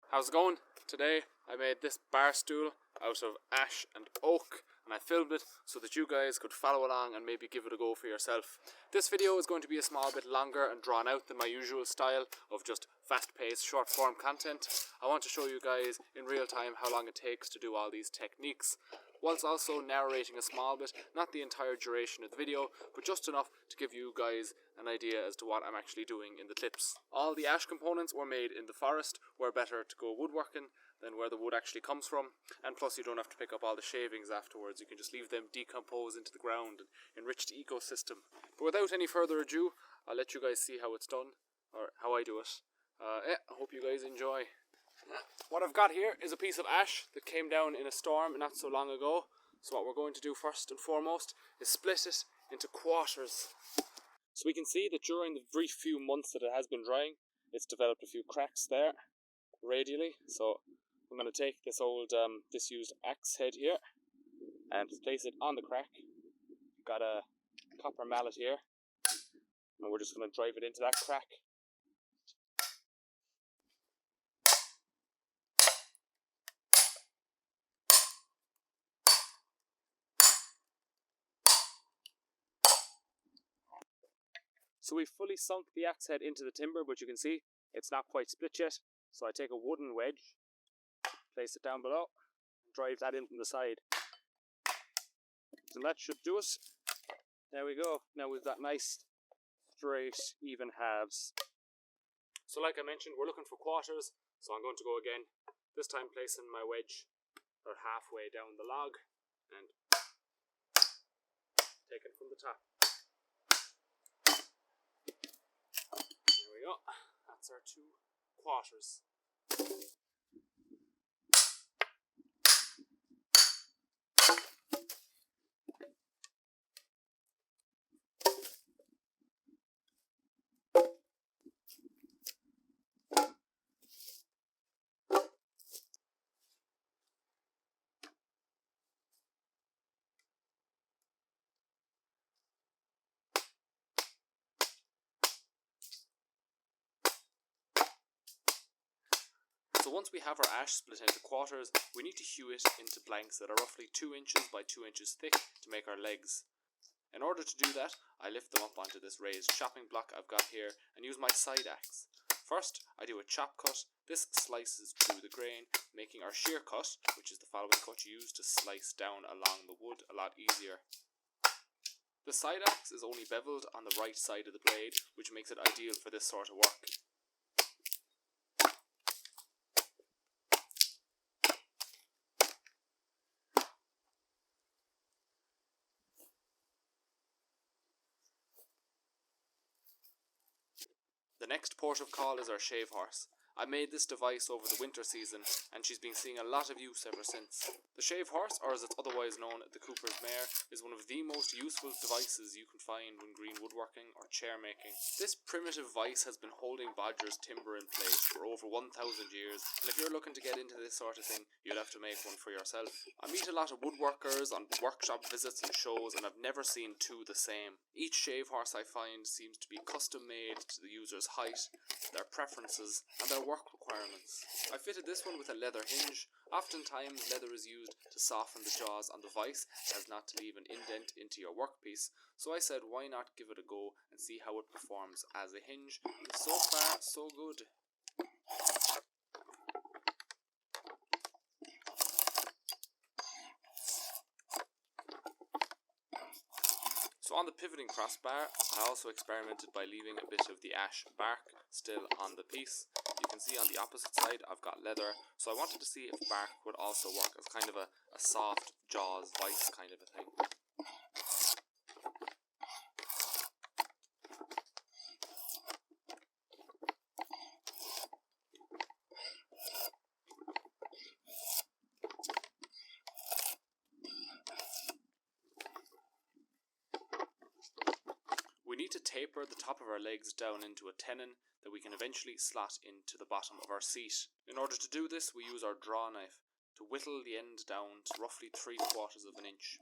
How's it going? Today I made this bar stool out of ash and oak, and I filmed it so that you guys could follow along and maybe give it a go for yourself. This video is going to be a small bit longer and drawn out than my usual style of just fast-paced short form content. I want to show you guys in real time how long it takes to do all these techniques, whilst also narrating a small bit, not the entire duration of the video, but just enough to give you guys an idea as to what I'm actually doing in the clips. All the ash components were made in the forest, where better to go woodworking than where the wood actually comes from, and plus you don't have to pick up all the shavings afterwards. You can just leave them decompose into the ground and enrich the ecosystem. But without any further ado, I'll let you guys see how it's done, or how I do it. I hope you guys enjoy. What I've got here is a piece of ash that came down in a storm not so long ago. So what we're going to do first and foremost is split it into quarters. So we can see that during the brief few months that it has been drying, it's developed a few cracks there, radially. So I'm going to take this old disused axe head here and place it on the crack. Got a copper mallet here, and we're just going to drive it into that crack. So we've fully sunk the axe head into the timber, but you can see it's not quite split yet. So I take a wooden wedge, place it down below, and drive that in from the side. And that should do it. There we go. Now we've got nice, straight, even halves. So like I mentioned, we're looking for quarters, so I'm going to go again. This time placing my wedge about halfway down the log, and take it from the top. There we go. That's our 2 quarters. So once we have our ash split into quarters, we need to hew it into blanks that are roughly 2 inches by 2 inches thick to make our legs. In order to do that, I lift them up onto this raised chopping block I've got here and use my side axe. First, I do a chop cut. This slices through the grain, making our shear cut, which is the following cut you use to slice down along the wood, a lot easier. The side axe is only beveled on the right side of the blade, which makes it ideal for this sort of work. The next port of call is our shave horse. I made this device over the winter season, and she's been seeing a lot of use ever since. The shave horse, or as it's otherwise known, the Cooper's mare, is one of the most useful devices you can find when green woodworking or chair making. This primitive vice has been holding Bodger's timber in place for over 1,000 years, and if you're looking to get into this sort of thing, you'll have to make one for yourself. I meet a lot of woodworkers on workshop visits and shows, and I've never seen 2 the same. Each shave horse I find seems to be custom made to the user's height, their preferences, and their work requirements. I fitted this one with a leather hinge. Oftentimes leather is used to soften the jaws on the vice as not to leave an indent into your workpiece, so I said why not give it a go and see how it performs as a hinge. So far so good. So on the pivoting crossbar, I also experimented by leaving a bit of the ash bark still on the piece. You can see on the opposite side I've got leather, so I wanted to see if bark would also work as kind of a soft jaws vice kind of a thing. We need to taper the top of our legs down into a tenon that we can eventually slot into the bottom of our seat. In order to do this, we use our draw knife to whittle the end down to roughly 3/4 of an inch.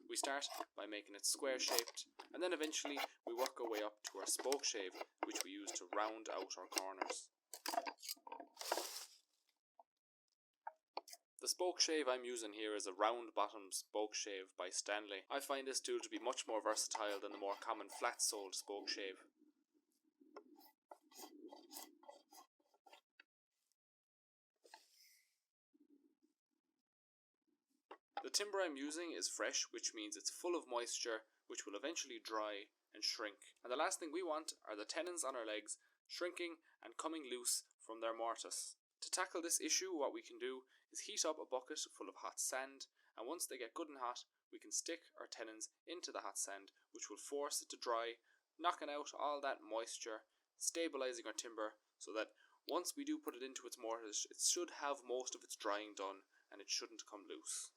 We start by making it square shaped, and then eventually we work our way up to our spoke shape, which we use to round out our corners. The spoke shave I'm using here is a round bottom spoke shave by Stanley. I find this tool to be much more versatile than the more common flat soled spoke shave. The timber I'm using is fresh, which means it's full of moisture, which will eventually dry and shrink. And the last thing we want are the tenons on our legs shrinking and coming loose from their mortise. To tackle this issue, what we can do is heat up a bucket full of hot sand, and once they get good and hot, we can stick our tenons into the hot sand, which will force it to dry, knocking out all that moisture, stabilizing our timber, so that once we do put it into its mortise, it should have most of its drying done, and it shouldn't come loose.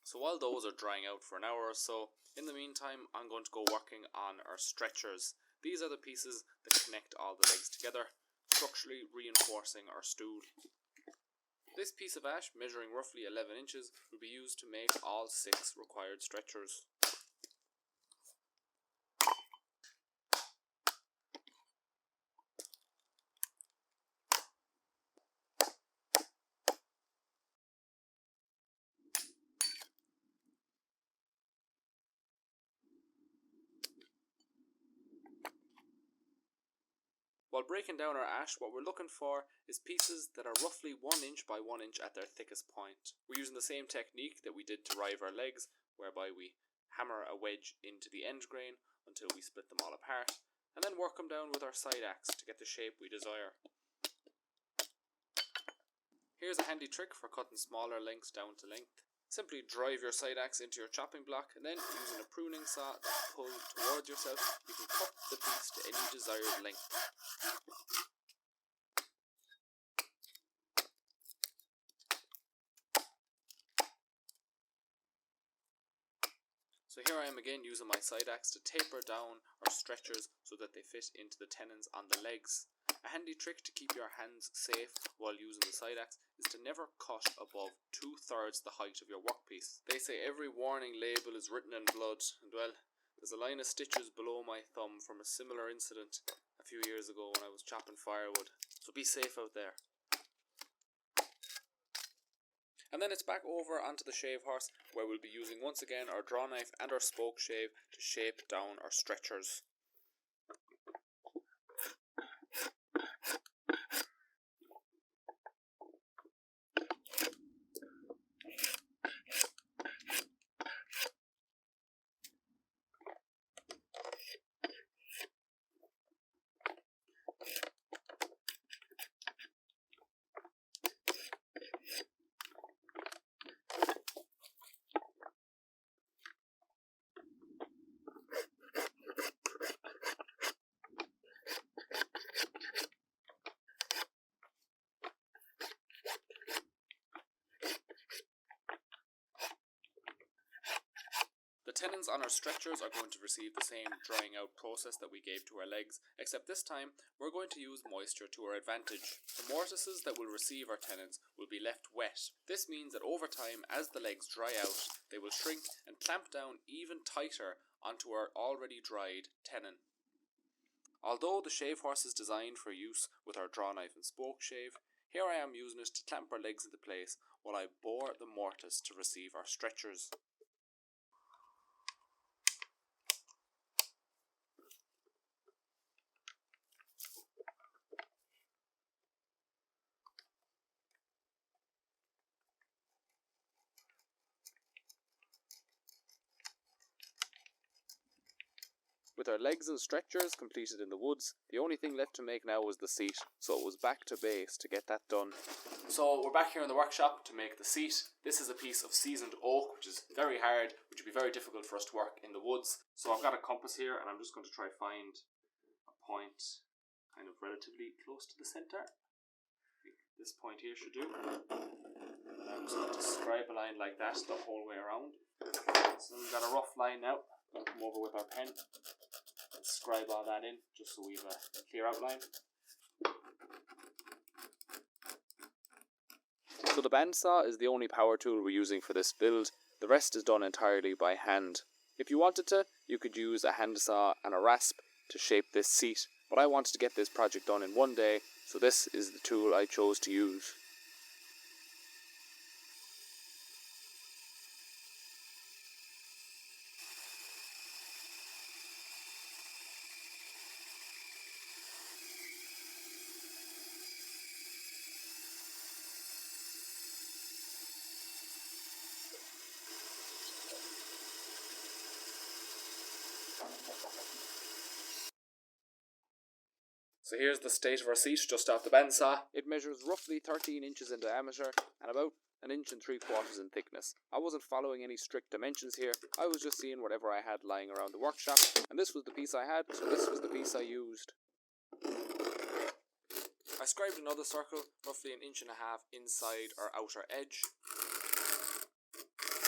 So while those are drying out for an hour or so, in the meantime I'm going to go working on our stretchers. These are the pieces that connect all the legs together, structurally reinforcing our stool. This piece of ash, measuring roughly 11 inches, will be used to make all 6 required stretchers. While breaking down our ash, what we're looking for is pieces that are roughly 1 inch by 1 inch at their thickest point. We're using the same technique that we did to rive our legs, whereby we hammer a wedge into the end grain until we split them all apart, and then work them down with our side axe to get the shape we desire. Here's a handy trick for cutting smaller lengths down to length. Simply drive your side axe into your chopping block, and then using a pruning saw to pull towards yourself, you can cut the piece to any desired length. So here I am again using my side axe to taper down our stretchers so that they fit into the tenons on the legs. A handy trick to keep your hands safe while using the side axe is to never cut above 2/3 the height of your workpiece. They say every warning label is written in blood, and well, there's a line of stitches below my thumb from a similar incident a few years ago when I was chopping firewood, so be safe out there. And then it's back over onto the shave horse, where we'll be using once again our draw knife and our spoke shave to shape down our stretchers. The tenons on our stretchers are going to receive the same drying out process that we gave to our legs, except this time we're going to use moisture to our advantage. The mortises that will receive our tenons will be left wet. This means that over time, as the legs dry out, they will shrink and clamp down even tighter onto our already dried tenon. Although the shave horse is designed for use with our draw knife and spoke shave, here I am using it to clamp our legs into place while I bore the mortise to receive our stretchers. With our legs and stretchers completed in the woods, the only thing left to make now was the seat, so it was back to base to get that done. So we're back here in the workshop to make the seat. This is a piece of seasoned oak, which is very hard, which would be very difficult for us to work in the woods. So I've got a compass here, and I'm just going to try find a point kind of relatively close to the centre. I think this point here should do. And I'm just going to scribe a line like that the whole way around. So we've got a rough line now. We'll come over with our pen and scribe all that in, just so we have a clear outline. So the bandsaw is the only power tool we're using for this build. The rest is done entirely by hand. If you wanted to, you could use a handsaw and a rasp to shape this seat, but I wanted to get this project done in one day, so this is the tool I chose to use. So here's the state of our seat just off the bandsaw. It measures roughly 13 inches in diameter and about 1 3/4 in thickness. I wasn't following any strict dimensions here. I was just seeing whatever I had lying around the workshop, and this was the piece I had, so this was the piece I used. I scribed another circle, roughly 1.5 inches inside our outer edge.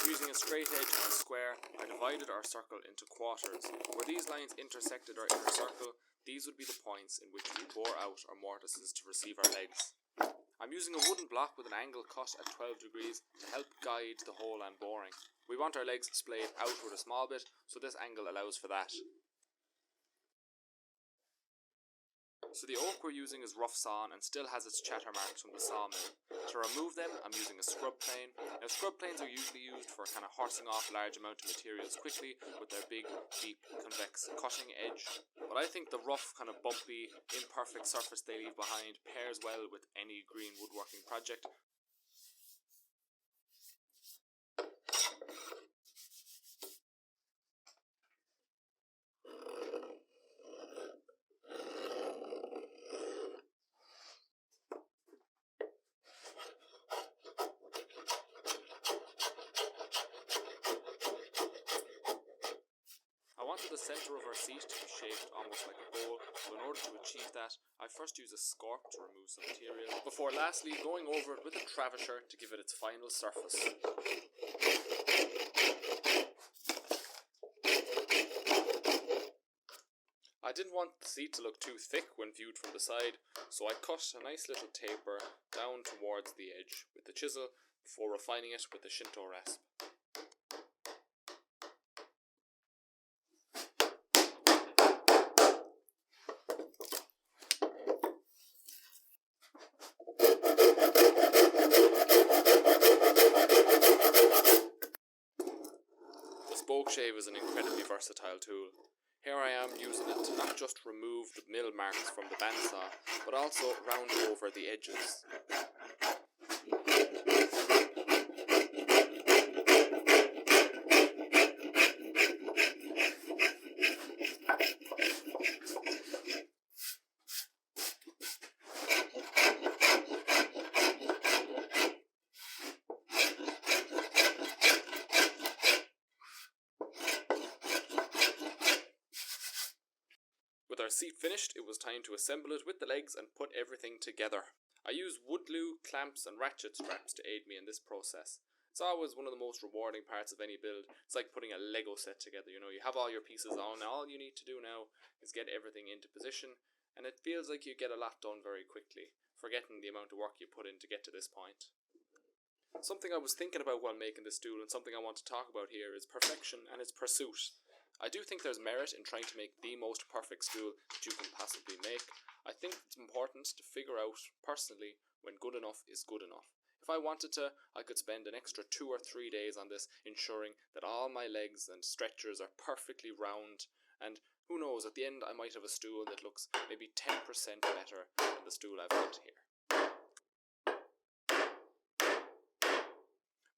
Using a straight edge and a square, I divided our circle into quarters. Where these lines intersected our inner circle, these would be the points in which we bore out our mortises to receive our legs. I'm using a wooden block with an angle cut at 12 degrees to help guide the hole I'm boring. We want our legs splayed outward a small bit, so this angle allows for that. So the oak we're using is rough sawn and still has its chatter marks from the sawmill. To remove them, I'm using a scrub plane. Now scrub planes are usually used for kind of horsing off large amount of materials quickly with their big, deep, convex cutting edge. But I think the rough, kind of bumpy, imperfect surface they leave behind pairs well with any green woodworking project. I wanted the centre of our seat to be shaped almost like a bowl, so in order to achieve that, I first use a scorp to remove some material, before lastly going over it with a travature to give it its final surface. I didn't want the seat to look too thick when viewed from the side, so I cut a nice little taper down towards the edge with the chisel before refining it with the Shinto rasp. Spoke shave is an incredibly versatile tool. Here I am using it to not just remove the mill marks from the bandsaw, but also round over the edges. With our seat finished, it was time to assemble it with the legs and put everything together. I used wood glue, clamps and ratchet straps to aid me in this process. It's always one of the most rewarding parts of any build. It's like putting a Lego set together, you have all your pieces on, and all you need to do now is get everything into position, and it feels like you get a lot done very quickly, forgetting the amount of work you put in to get to this point. Something I was thinking about while making this stool, and something I want to talk about here, is perfection and its pursuit. I do think there's merit in trying to make the most perfect stool that you can possibly make. I think it's important to figure out, personally, when good enough is good enough. If I wanted to, I could spend an extra 2 or 3 days on this, ensuring that all my legs and stretchers are perfectly round, and who knows, at the end I might have a stool that looks maybe 10% better than the stool I've got here.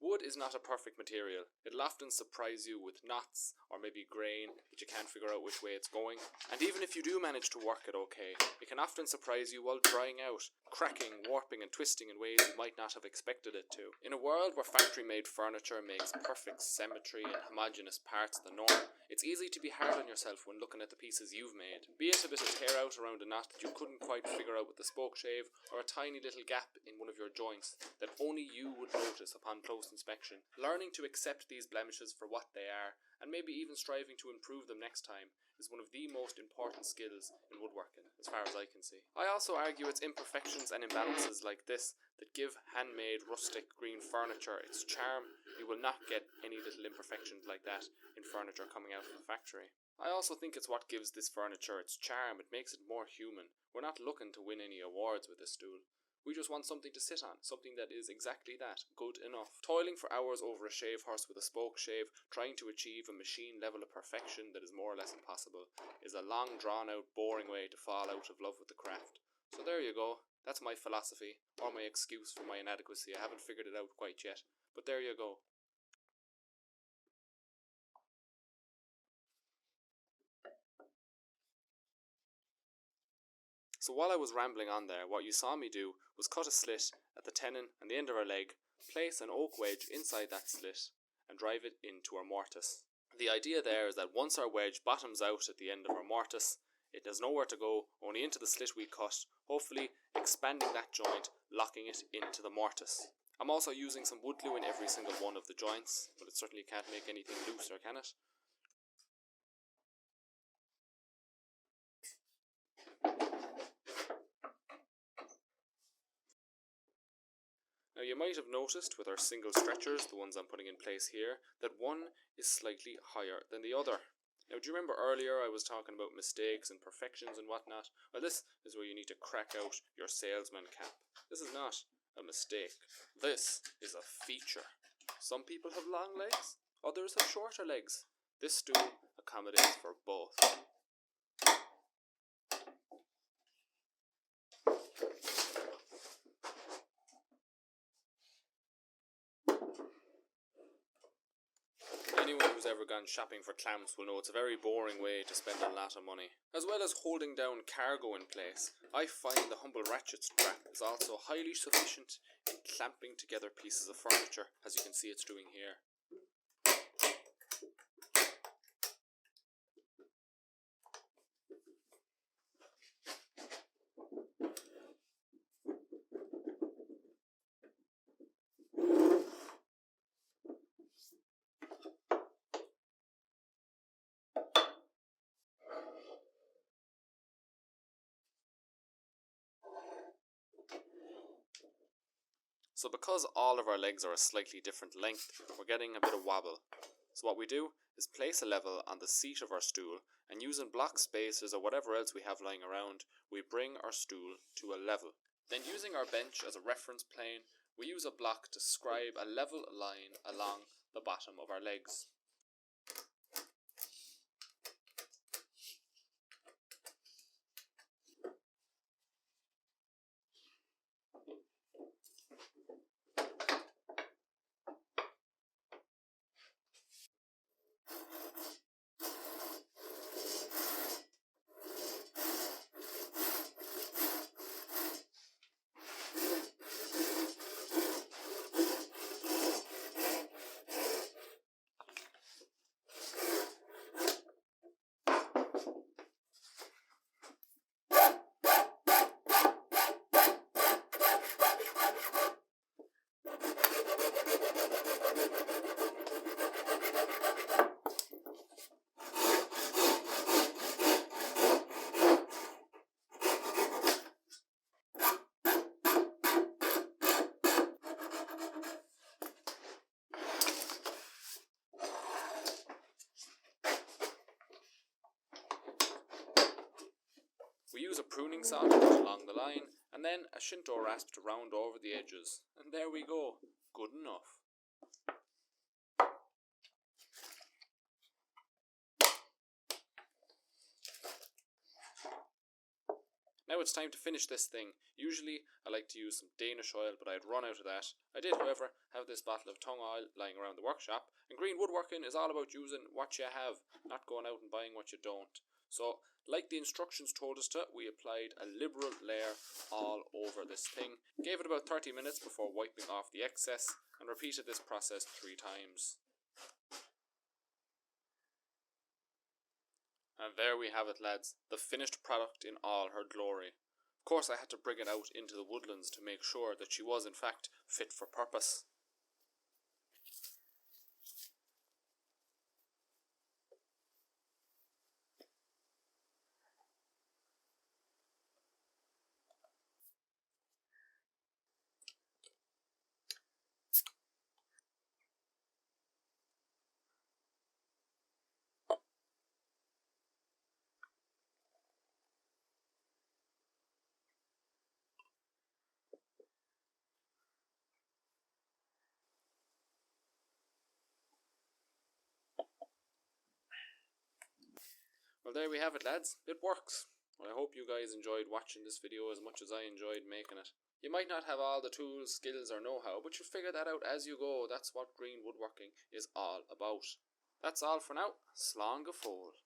Wood is not a perfect material. It'll often surprise you with knots or maybe grain that you can't figure out which way it's going. And even if you do manage to work it okay, it can often surprise you while drying out, cracking, warping and twisting in ways you might not have expected it to. In a world where factory-made furniture makes perfect symmetry and homogeneous parts the norm, it's easy to be hard on yourself when looking at the pieces you've made. Be it a bit of tear out around a knot that you couldn't quite figure out with the spoke shave, or a tiny little gap in one of your joints that only you would notice upon close inspection. Learning to accept these blemishes for what they are, and maybe even striving to improve them next time, is one of the most important skills in woodworking, as far as I can see. I also argue it's imperfections and imbalances like this that give handmade, rustic, green furniture its charm. You will not get any little imperfections like that in furniture coming out of the factory. I also think it's what gives this furniture its charm. It makes it more human. We're not looking to win any awards with this stool. We just want something to sit on, something that is exactly that, good enough. Toiling for hours over a shave horse with a spoke shave, trying to achieve a machine level of perfection that is more or less impossible, is a long drawn out, boring way to fall out of love with the craft. So there you go. That's my philosophy, or my excuse for my inadequacy. I haven't figured it out quite yet, but there you go. So while I was rambling on there, what you saw me do was cut a slit at the tenon and the end of our leg, place an oak wedge inside that slit, and drive it into our mortise. The idea there is that once our wedge bottoms out at the end of our mortise, it has nowhere to go, only into the slit we cut, hopefully expanding that joint, locking it into the mortise. I'm also using some wood glue in every single one of the joints, but it certainly can't make anything looser, can it? Now you might have noticed with our single stretchers, the ones I'm putting in place here, that one is slightly higher than the other. Now do you remember earlier I was talking about mistakes and perfections and whatnot? Well, this is where you need to crack out your salesman cap. This is not a mistake. This is a feature. Some people have long legs, others have shorter legs. This stool accommodates for both. Anyone who's ever gone shopping for clamps will know it's a very boring way to spend a lot of money. As well as holding down cargo in place, I find the humble ratchet strap is also highly sufficient in clamping together pieces of furniture, as you can see it's doing here. So because all of our legs are a slightly different length, we're getting a bit of wobble. So what we do is place a level on the seat of our stool, and using block spacers or whatever else we have lying around, we bring our stool to a level. Then using our bench as a reference plane, we use a block to scribe a level line along the bottom of our legs. We use a pruning saw to cut along the line, and then a shinto rasp to round over the edges. And there we go. Good enough. Now it's time to finish this thing. Usually I like to use some Danish oil, but I had run out of that. I did, however, have this bottle of tung oil lying around the workshop, and green woodworking is all about using what you have, not going out and buying what you don't. So, like the instructions told us to, we applied a liberal layer all over this thing, gave it about 30 minutes before wiping off the excess, and repeated this process 3 times. And there we have it, lads, the finished product in all her glory. Of course I had to bring it out into the woodlands to make sure that she was in fact fit for purpose. Well, there we have it, lads. It works. Well, I hope you guys enjoyed watching this video as much as I enjoyed making it. You might not have all the tools, skills or know-how, but you'll figure that out as you go. That's what green woodworking is all about. That's all for now. Slán go fóill.